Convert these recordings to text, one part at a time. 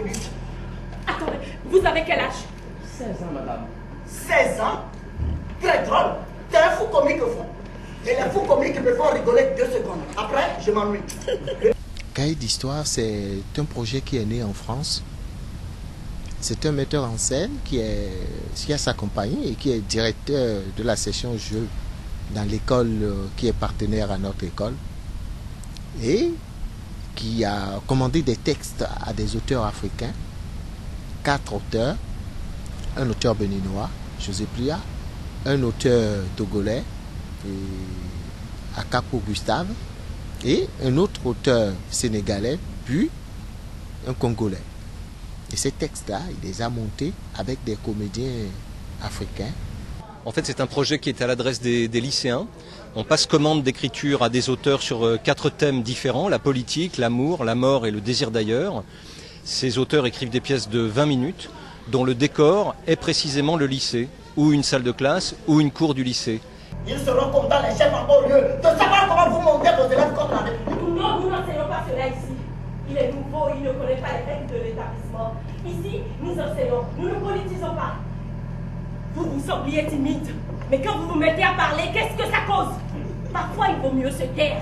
minutes. Attendez, vous avez quel âge? 16 ans, madame. 16 ans? Très drôle. T'es un fou comique, vous. Et les fous comiques me font rigoler 2 secondes. Après, je m'ennuie. Cahier d'histoire, c'est un projet qui est né en France. C'est un metteur en scène qui a sa compagnie et qui est directeur de la section jeux dans l'école qui est partenaire à notre école. Et qui a commandé des textes à des auteurs africains, 4 auteurs, un auteur béninois, José Plia, un auteur togolais, Akapo Gustave, et un autre auteur sénégalais, puis un congolais. Et ces textes-là, il les a montés avec des comédiens africains. En fait, c'est un projet qui est à l'adresse des lycéens. On passe commande d'écriture à des auteurs sur 4 thèmes différents, la politique, l'amour, la mort et le désir d'ailleurs. Ces auteurs écrivent des pièces de 20 minutes, dont le décor est précisément le lycée, ou une salle de classe, ou une cour du lycée. Ils seront contents, les chefs, en haut lieu, de savoir comment vous montez vos élèves contre la République. Non, nous n'enseignons pas cela ici. Il est nouveau, il ne connaît pas les règles de l'établissement. Ici, nous enseignons, nous ne politisons pas. Vous vous sembliez timide, mais quand vous vous mettez à parler, qu'est-ce que ça cause? Parfois, il vaut mieux se taire.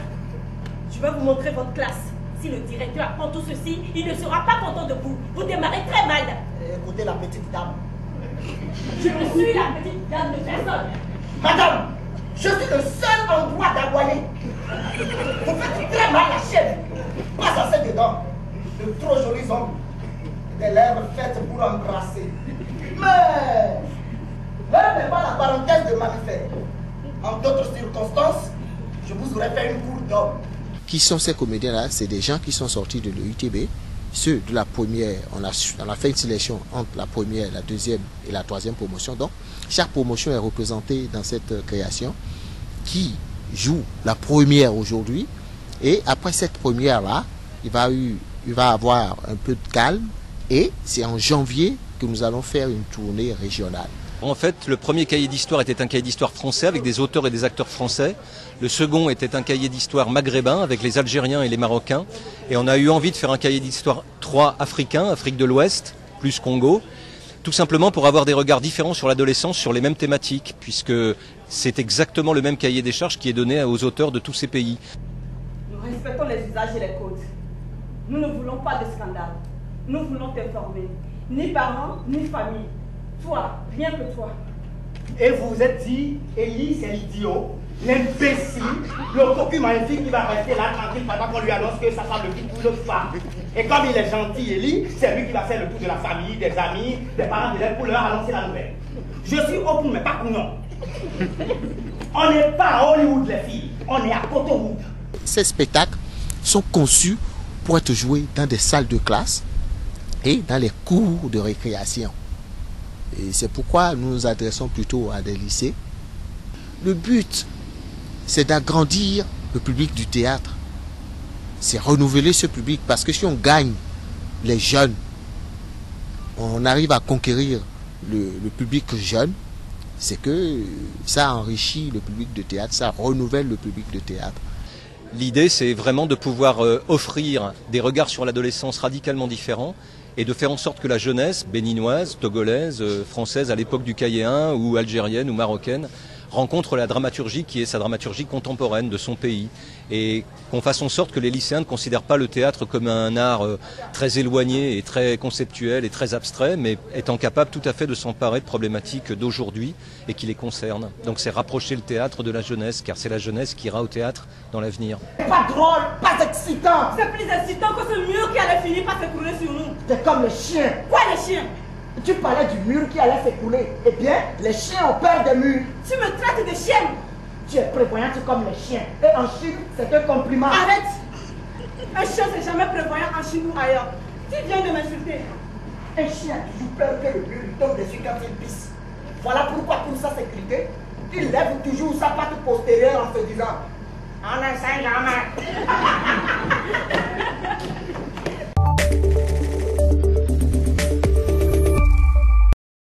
Je vais vous montrer votre classe. Si le directeur apprend tout ceci, il ne sera pas content de vous. Vous démarrez très mal. Écoutez la petite dame. Je ne suis la petite dame de personne. Madame, je suis le seul en droit d'aboyer. Vous faites très mal la chaîne. Pas assez dedans. De trop jolis ongles. Des lèvres faites pour embrasser. Mais l'heure n'est pas la parenthèse de mammifère. En d'autres circonstances, je vous aurais fait une cour d'homme. Qui sont ces comédiens-là? C'est des gens qui sont sortis de l'UTB. Ceux de la première, on a fait une sélection entre la première, la deuxième et la troisième promotion. Donc, chaque promotion est représentée dans cette création qui joue la première aujourd'hui. Et après cette première-là, il va avoir un peu de calme. Et c'est en janvier que nous allons faire une tournée régionale. En fait, le premier cahier d'histoire était un cahier d'histoire français avec des auteurs et des acteurs français. Le second était un cahier d'histoire maghrébin avec les Algériens et les Marocains. Et on a eu envie de faire un cahier d'histoire 3 africain, Afrique de l'Ouest, plus Congo, tout simplement pour avoir des regards différents sur l'adolescence, sur les mêmes thématiques, puisque c'est exactement le même cahier des charges qui est donné aux auteurs de tous ces pays. Nous respectons les usages et les codes. Nous ne voulons pas de scandale. Nous voulons t'informer. Ni parents, ni famille. Toi, rien que toi. Et vous vous êtes dit, Élie, c'est l'idiot, l'imbécile, le cocu magnifique qui va rester là tranquille pendant qu'on lui annonce que sa femme le quitte pour l'autre femme. Et comme il est gentil, Élie, c'est lui qui va faire le tour de la famille, des amis, des parents d'élèves pour leur annoncer la nouvelle. Je suis open, mais pas couillon. On n'est pas à Hollywood, les filles. On est à Cotowood. Ces spectacles sont conçus pour être joués dans des salles de classe et dans les cours de récréation. Et c'est pourquoi nous nous adressons plutôt à des lycées. Le but, c'est d'agrandir le public du théâtre. C'est renouveler ce public parce que si on gagne les jeunes, on arrive à conquérir le public jeune, c'est que ça enrichit le public de théâtre, ça renouvelle le public de théâtre. L'idée, c'est vraiment de pouvoir offrir des regards sur l'adolescence radicalement différents et de faire en sorte que la jeunesse béninoise, togolaise, française à l'époque du cahier 1 ou algérienne ou marocaine rencontre la dramaturgie qui est sa dramaturgie contemporaine de son pays et qu'on fasse en sorte que les lycéens ne considèrent pas le théâtre comme un art très éloigné et très conceptuel et très abstrait, mais étant capable tout à fait de s'emparer de problématiques d'aujourd'hui et qui les concernent. Donc c'est rapprocher le théâtre de la jeunesse, car c'est la jeunesse qui ira au théâtre dans l'avenir. Pas drôle, pas excitant. C'est plus excitant que ce mur qui allait finir par s'écrouler sur nous. T'es comme les chiens. Quoi les chiens? Tu parlais du mur qui allait s'écrouler. Eh bien, les chiens ont peur des murs. Tu me traites de chienne. Tu es prévoyante comme les chiens. Et en Chine, c'est un compliment. Arrête. Un chien, c'est jamais prévoyant en Chine ou ailleurs. Tu viens de m'insulter. Un chien a toujours peur que le mur lui tombe dessus quand il pisse. Voilà pourquoi pour sa sécurité, il lève toujours sa patte postérieure en se disant « On ne sait jamais ».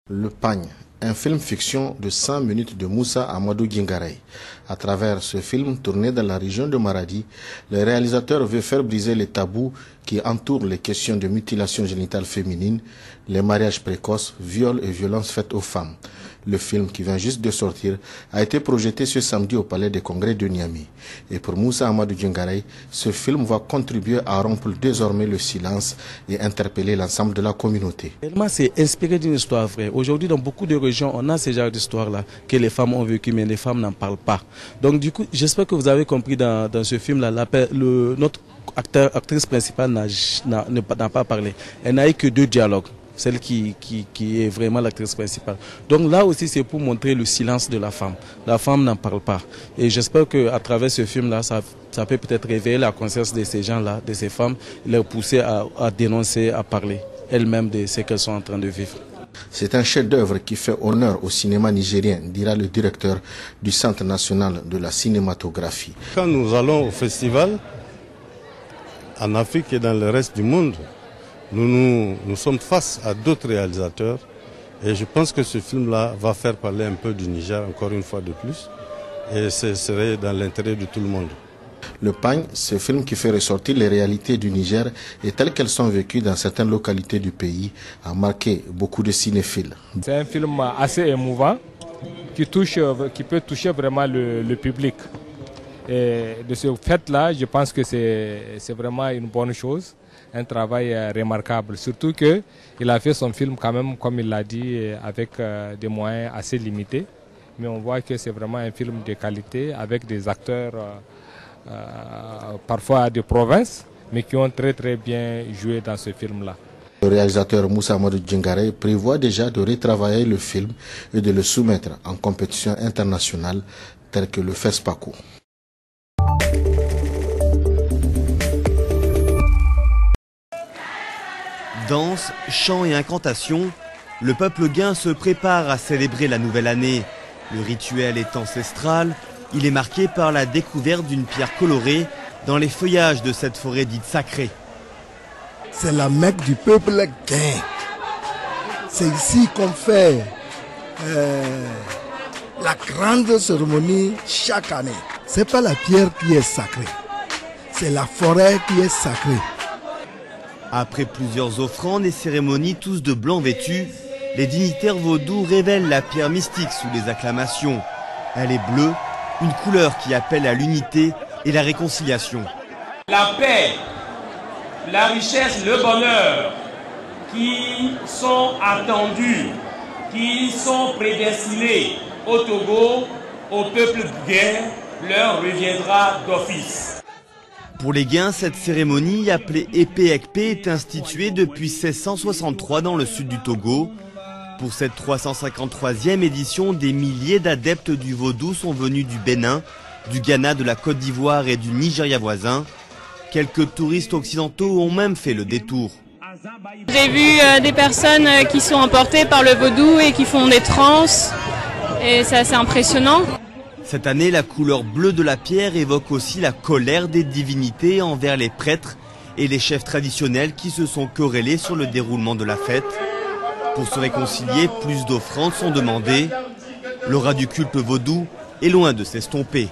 Le Pagne, un film fiction de 100 minutes de Moussa Amadou Guingaray, À travers ce film tourné dans la région de Maradi, le réalisateur veut faire briser les tabous qui entourent les questions de mutilation génitale féminine, les mariages précoces, viols et violences faites aux femmes. Le film, qui vient juste de sortir, a été projeté ce samedi au Palais des Congrès de Niamey. Et pour Moussa Amadou Djingarey, ce film va contribuer à rompre désormais le silence et interpeller l'ensemble de la communauté. C'est inspiré d'une histoire vraie. Aujourd'hui, dans beaucoup de régions, on a ce genre d'histoire-là que les femmes ont vécu, mais les femmes n'en parlent pas. Donc du coup, j'espère que vous avez compris dans ce film-là, notre actrice principale n'a pas parlé. Elle n'a eu que 2 dialogues. Celle qui est vraiment l'actrice principale. Donc là aussi, c'est pour montrer le silence de la femme. La femme n'en parle pas. Et j'espère qu'à travers ce film-là, ça peut peut-être réveiller la conscience de ces gens-là, de ces femmes, les pousser à dénoncer, à parler elles-mêmes de ce qu'elles sont en train de vivre. C'est un chef-d'œuvre qui fait honneur au cinéma nigérien, dira le directeur du Centre national de la cinématographie. Quand nous allons au festival, en Afrique et dans le reste du monde, nous sommes face à d'autres réalisateurs et je pense que ce film-là va faire parler un peu du Niger encore une fois de plus et ce serait dans l'intérêt de tout le monde. Le Pagne, ce film qui fait ressortir les réalités du Niger et telles qu'elles sont vécues dans certaines localités du pays, a marqué beaucoup de cinéphiles. C'est un film assez émouvant qui peut toucher vraiment le public. Et de ce fait-là, je pense que c'est vraiment une bonne chose. Un travail remarquable, surtout qu'il a fait son film quand même, comme il l'a dit, avec des moyens assez limités. Mais on voit que c'est vraiment un film de qualité, avec des acteurs parfois de province, mais qui ont très très bien joué dans ce film-là. Le réalisateur Moussa Amadou Djingarey prévoit déjà de retravailler le film et de le soumettre en compétition internationale telle que le FESPACO. Danse, chants et incantations, le peuple guin se prépare à célébrer la nouvelle année. Le rituel est ancestral, il est marqué par la découverte d'une pierre colorée dans les feuillages de cette forêt dite sacrée. C'est la Mecque du peuple guin. C'est ici qu'on fait la grande cérémonie chaque année. Ce n'est pas la pierre qui est sacrée, c'est la forêt qui est sacrée. Après plusieurs offrandes et cérémonies tous de blanc vêtus, les dignitaires vaudous révèlent la pierre mystique sous les acclamations. Elle est bleue, une couleur qui appelle à l'unité et la réconciliation. La paix, la richesse, le bonheur qui sont attendus, qui sont prédestinés au Togo, au peuple guin, leur reviendra d'office. Pour les Guins, cette cérémonie, appelée Épée-Ekpé, est instituée depuis 1663 dans le sud du Togo. Pour cette 353e édition, des milliers d'adeptes du vaudou sont venus du Bénin, du Ghana, de la Côte d'Ivoire et du Nigeria voisin. Quelques touristes occidentaux ont même fait le détour. J'ai vu des personnes qui sont emportées par le vaudou et qui font des transes, et c'est assez impressionnant. Cette année, la couleur bleue de la pierre évoque aussi la colère des divinités envers les prêtres et les chefs traditionnels qui se sont querellés sur le déroulement de la fête. Pour se réconcilier, plus d'offrandes sont demandées. L'aura du culte vaudou est loin de s'estomper.